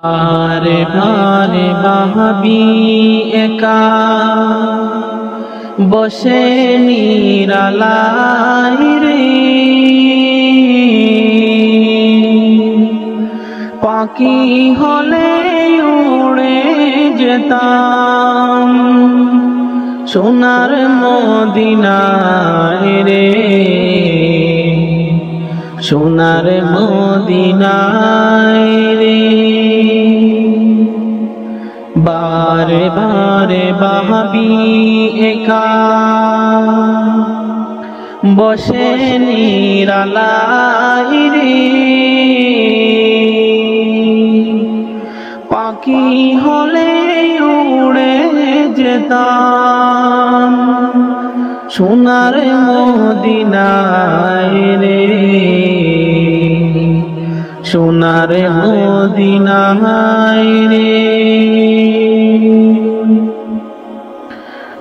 বারে বারে ভাবি একা বসে নিরালাই রে, পাখি হলে উড়ে যেতাম সোনার মদিনায় রে, সোনার মদিনায় রে। বারে বারে ভাবি একা বসে নিরালাই রে, পাখি হলে উড়ে যেতাম সোনার মদিনায় রে, সোনার মদিনায় রে।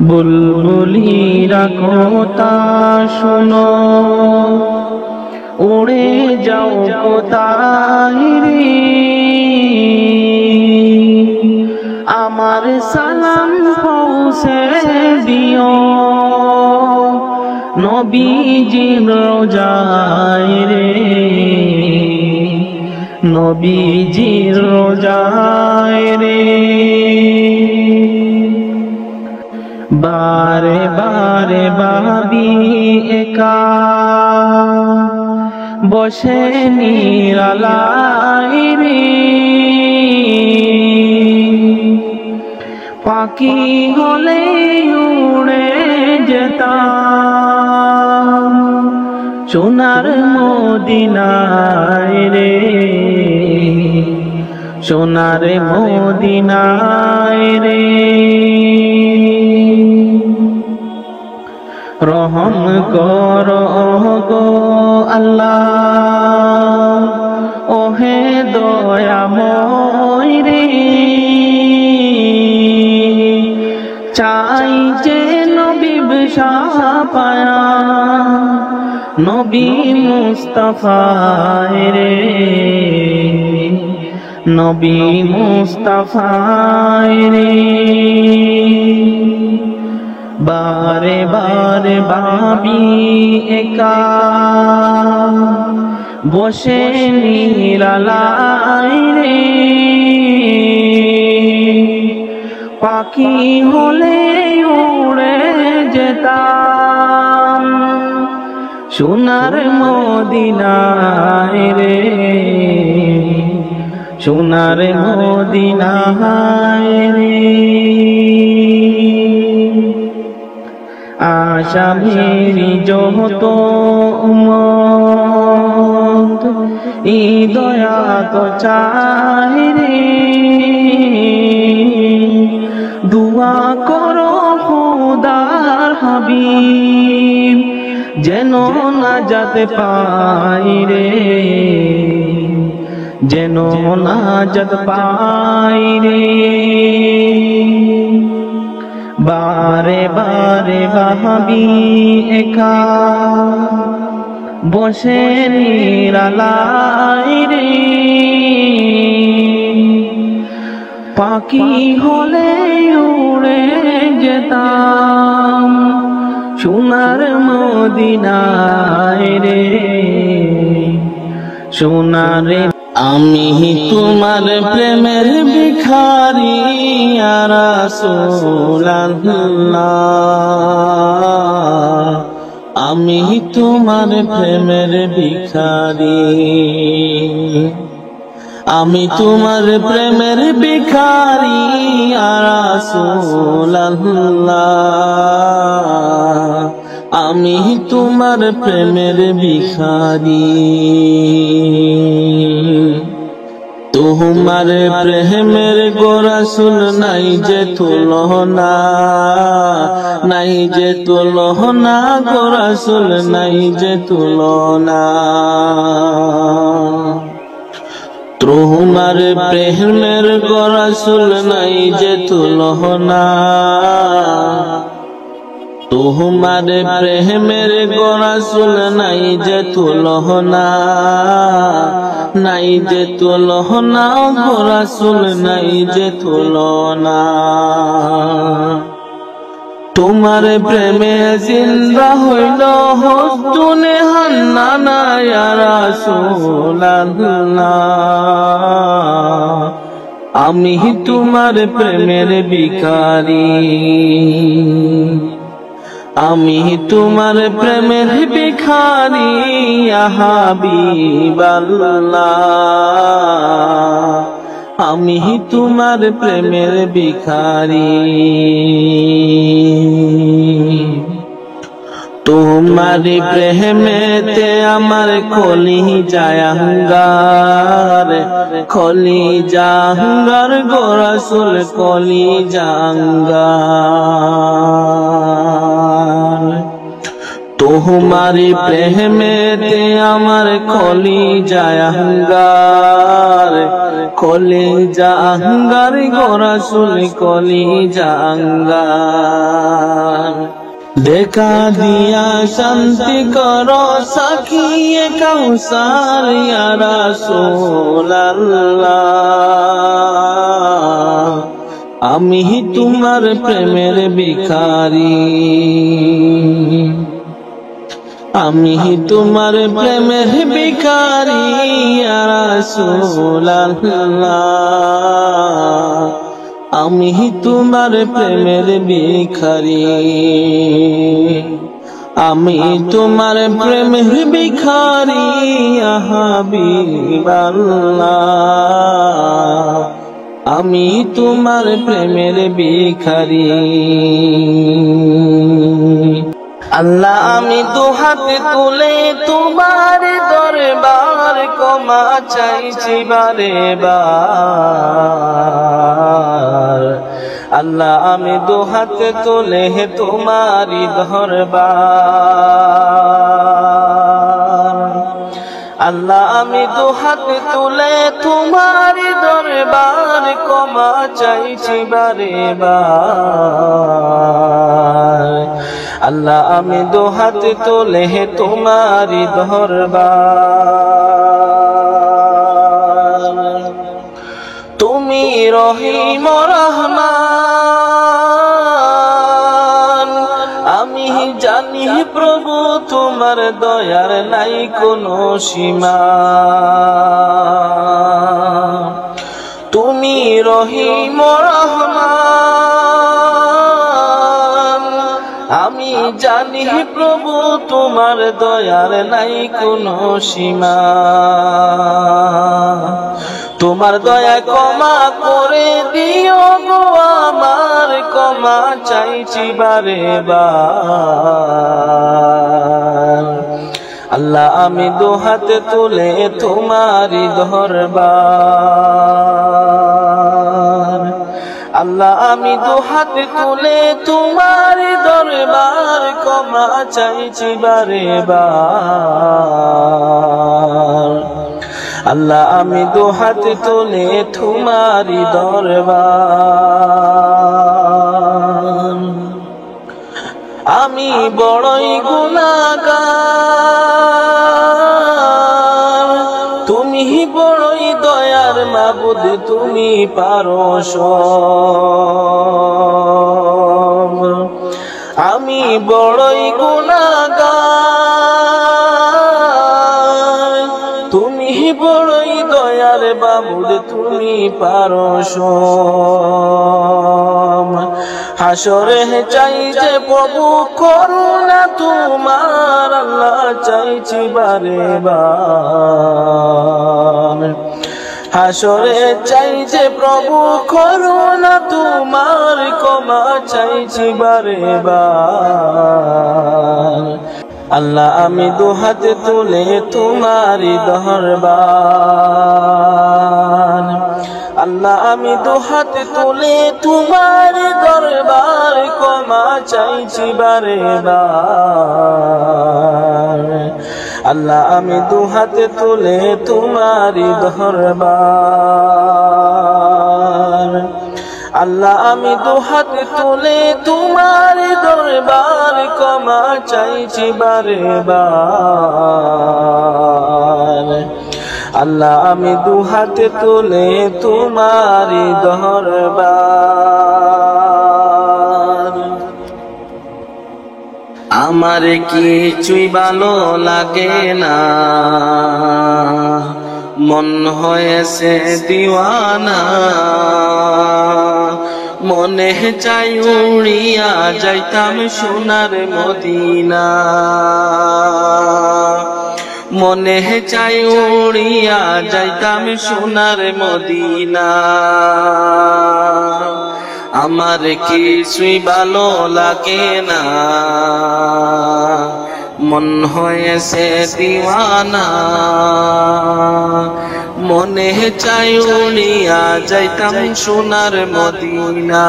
বুলবুলিরা কথা শোনো, উড়ে যাও কোথায় রে, আমার সালাম পৌঁছে দিও নবীজির রোজায় রে, নবীজির রোজায় রে। বারে বারে ভাবি একা বসে নিরালাই রে, পাখি হলে উড়ে যেতাম সোনার মদিনায় রে, সোনার মদিনায় রে। রহম করো গো আল্লাহ, ওহে দয়াময় রে, চাই যে নবী শাফায়া নবী মুস্তাফায় রে, নবী মুস্তাফায় রে। বারে বারে ভাবি একা বসে নিরালাই রে, পাখি হলে উড়ে যেতাম সোনার মদিনায় রে, সোনার মদিনায় রে। আশা মেরি যত উম্মত এই দয়া তো চাই রে, দুয়া করো খোদার হাবিব যেন নাজাত পাই রে, যেন নাজাত পাই রে। বারে বারে ভাবি একা বসে নিরালাই রে, পাখি হলে উড়ে যেতাম সোনার মদিনায় রে, সোনার। আমি তোমার প্রেমের ভিখারি ইয়া রাসূলুল্লাহ, আমি তোমার প্রেমের ভিখারি, আমি তোমার প্রেমের ভিখারি ইয়া রাসূলুল্লাহ, আমি তোমার প্রেমের ভিখারি। তোমার প্রেমের গো রাসূল নাই যে তুলনা, নাই যে তুলনা গো রাসূল নাই যে তুলনা। তোমার প্রেমের গো রাসূল নাই যে তুলনা, তোমার প্রেমের গো রাসূল নাই যে তুলনা। নাই যে তুলনা গো রাসূল নাই যে তুলনা তোমার প্রেমে জিন্দা হইল হুজুনে হান্নানা ইয়া রাসূলুল্লাহ আমি তোমার প্রেমের ভিখারি আমি তোমার প্রেমের ভিখারি ইয়া হাবিবাল্লাহ আমি তোমার প্রেমের ভিখারি তোমার প্রেমেতে আমার কলিজা আঙ্গার কলিজা আঙ্গার গো রাসূল কলিজা আঙ্গার তোমার প্রেমেতে আমার কলিজা আঙ্গার কলিজা আঙ্গার গো রাসূল কলিজা আঙ্গার দেখা দিয়া শান্তি করো সাখিয়ে কাউসার ইয়া রাসূলুল্লাহ আমি তোমার প্রেমের ভিখারি আমি তোমার প্রেমের ভিখারি ইয়া রাসূলুল্লাহ আমি তোমার প্রেমের ভিখারি আমি তোমার প্রেমের ভিখারি ইয়া হাবিবাল্লাহ আমি তোমার প্রেমের ভিখারি আল্লাহ আমি দুহাত তুলে তোমার দরবার ক্ষমা চাইছি বারে বার আল্লাহ আমি দুহাত তুলে তোমারি দরবার আল্লাহ আমি দুহাত তুলে তোমারি দরবার ক্ষমা চাইছি বারে বার আল্লাহ আমি দুহাত তুলে তোমারি দরবার তুমি রহিম রহমান আমি জানি প্রভু তোমার দয়ার নাই কোনো সীমা তুমি রহিম রহমান আমি জানি প্রভু তোমার দয়ার নাই কোনো সীমা তোমার দয়া ক্ষমা করে দিও গো আমার ক্ষমা চাইছি বারে বার আল্লাহ আমি দুহাত তুলে তোমারি দরবার আল্লাহ আমি দুহাত তুলে তোমারি দরবার ক্ষমা চাইছি বারে বার আল্লাহ আমি দুহাত তুলে তোমারি দরবার আমি বড়ই গুনাহগার তুমি বড়ই দয়ার মাবুদ তুমি পারো সব আমি বড়ই গুনাহগার তুমি বড়ই দয়ার মাবুদ তুমি পারো সব হাসরে চাই যে প্রভু করুণা তোমার আল্লাহ চাইছি বারে বার হাসরে চাই যে প্রভু করুণা তোমার ক্ষমা চাইছি বারে বার আল্লাহ আমি দুহাত তুলে তোমারি দরবার আল্লাহ আমি দুহাত তুলে তোমার দরবার ক্ষমা চাইছি বারে বার আল্লাহ আমি দুহাত তুলে তোমারি দরবার আল্লাহ আমি দুহাত তুলে তোমার দরবার ক্ষমা চাইছি বারে বার আল্লাহ আমি দুহাতে তুলে তোমারি দরবার। আমার কিছুই ভালো লাগে না, মন হয়েছে দিওয়ানা। মনে চাই উড়িয়া যাইতাম সোনার মদিনা, মনে চাই উড়িয়া যাইতাম সোনার মদিনা। আমার কিছুই ভালো লাগে না, মন হয়েছে দিওয়ানা। মনে চাই উড়িয়া যাইতাম সোনার মদিনা,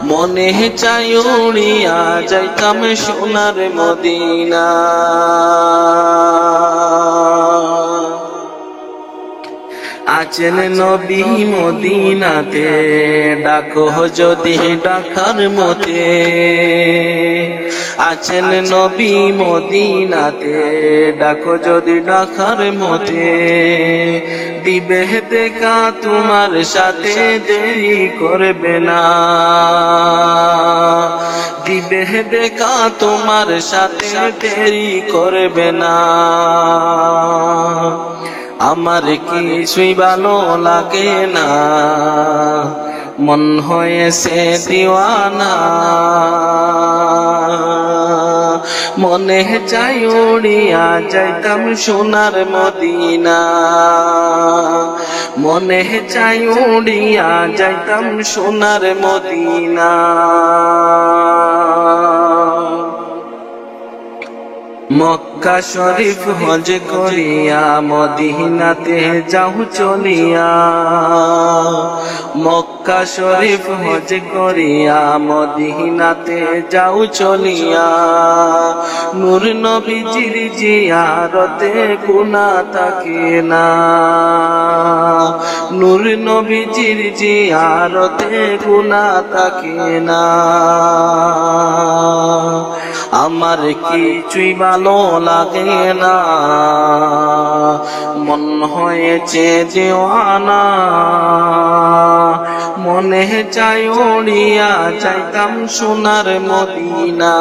মনে চাই উড়িয়া যাইতাম সোনার মদিনা। আছেন নবী মদিনাতে, ডাকো যদি ডাকার মতে। আছেন নবী মদিনাতে, ডাকো যদি ডাকার মতে। দিবে দেখা তোমার সাথে দেরি করবে না, দিবে দেখা তোমার সাথে দেরি করবে না। আমার কিছুই ভালো লাগে না, মন হয়েছে দিওয়ানা। মনে চাই উড়িয়া যাইতাম সোনার মদিনা, মনে চাই উড়িয়া যাইতাম সোনার মদিনা। মক্কা শরীফ হজ করিয়া মদিনাতে যাও চলিয়া, মক্কা শরীফ হজ করিয়া মদিনাতে যাও চলিয়া। নূর নবীজির জিয়ারতে গুনাহ থাকে না, নূর নবীজির জিয়ারতে গুনাহ থাকে না। আমার কিছুই ভালো লাগে না, মন হয়েছে দিওয়ানা। মনে চাই উড়িয়া যাইতাম সোনার মদিনা,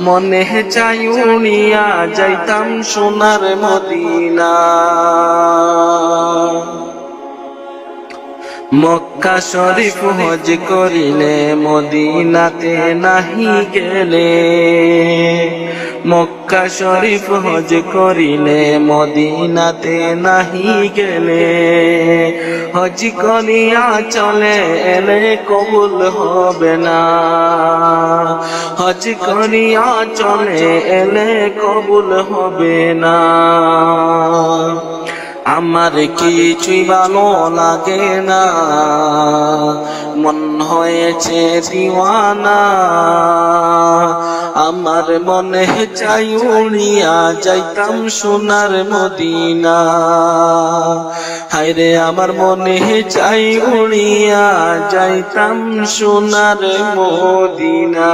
মনে চাই উড়িয়া যাইতাম সোনার মদিনা। মক্কা শরীফ হজ করিলে মদিনাতে নাহি গেলে, মক্কা শরীফ হজ করিলে মদিনাতে নাহি গেলে। হজ করিয়া চলে এলে কবুল হবে না, হজ করিয়া চলে এলে কবুল হবে না। আমার কিছুই ভালো লাগে না, মন হয়েছে দিওয়ানা। আমার মনে চাই উড়িয়া যাইতাম সোনার মদিনা, হায়রে আমার মনে চাই উড়িয়া যাইতাম সোনার মদিনা।